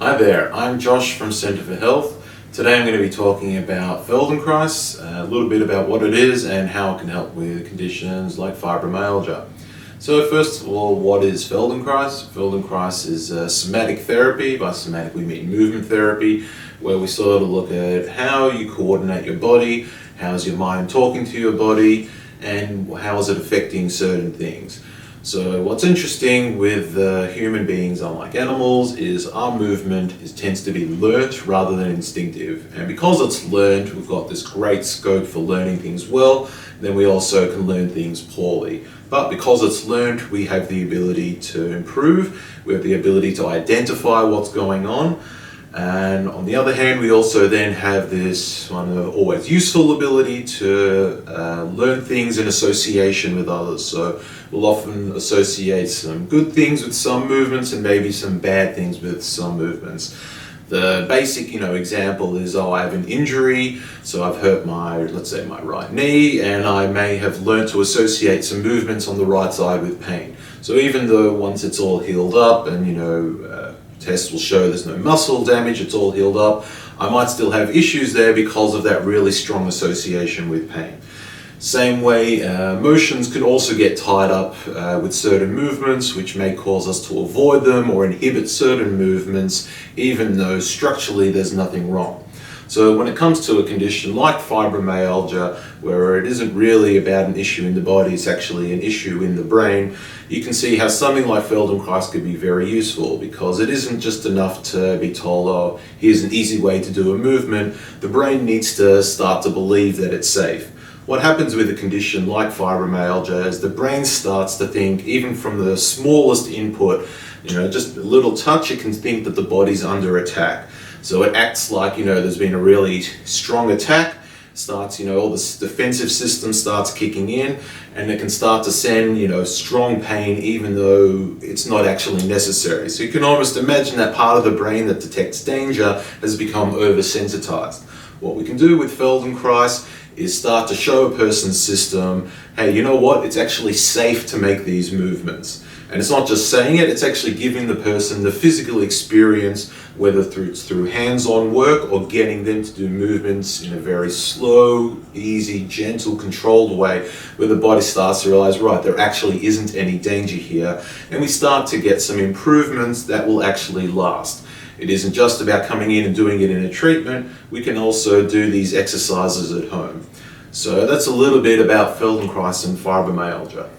Hi there, I'm Josh from Centre for Health. Today I'm going to be talking about Feldenkrais, a little bit about what it is and how it can help with conditions like fibromyalgia. So first of all, what is Feldenkrais? Feldenkrais is somatic therapy. By somatic we mean movement therapy, where we sort of look at how you coordinate your body, how's your mind talking to your body, and how is it affecting certain things. So what's interesting with human beings, unlike animals, is our movement tends to be learnt rather than instinctive. And because it's learnt, we've got this great scope for learning things well. Then we also can learn things poorly. But because it's learnt, we have the ability to improve. We have the ability to identify what's going on. And on the other hand, we also then have this one of always useful ability to learn things in association with others. So we'll often associate some good things with some movements and maybe some bad things with some movements. The basic, example is, I have an injury, so I've hurt let's say my right knee, and I may have learned to associate some movements on the right side with pain. So even though once it's all healed up and, tests will show there's no muscle damage, it's all healed up, I might still have issues there because of that really strong association with pain. Same way, emotions could also get tied up with certain movements, which may cause us to avoid them or inhibit certain movements, even though structurally there's nothing wrong. So when it comes to a condition like fibromyalgia, where it isn't really about an issue in the body, it's actually an issue in the brain, you can see how something like Feldenkrais could be very useful, because it isn't just enough to be told, oh, here's an easy way to do a movement. The brain needs to start to believe that it's safe. What happens with a condition like fibromyalgia is the brain starts to think, even from the smallest input, just a little touch, it can think that the body's under attack. So it acts like, there's been a really strong attack, starts, all this defensive system starts kicking in, and it can start to send, strong pain even though it's not actually necessary. So you can almost imagine that part of the brain that detects danger has become oversensitized. What we can do with Feldenkrais is start to show a person's system, hey, you know what, it's actually safe to make these movements. And it's not just saying it, it's actually giving the person the physical experience, whether it's through hands-on work or getting them to do movements in a very slow, easy, gentle, controlled way, where the body starts to realize, right, there actually isn't any danger here. And we start to get some improvements that will actually last. It isn't just about coming in and doing it in a treatment. We can also do these exercises at home. So that's a little bit about Feldenkrais and fibromyalgia.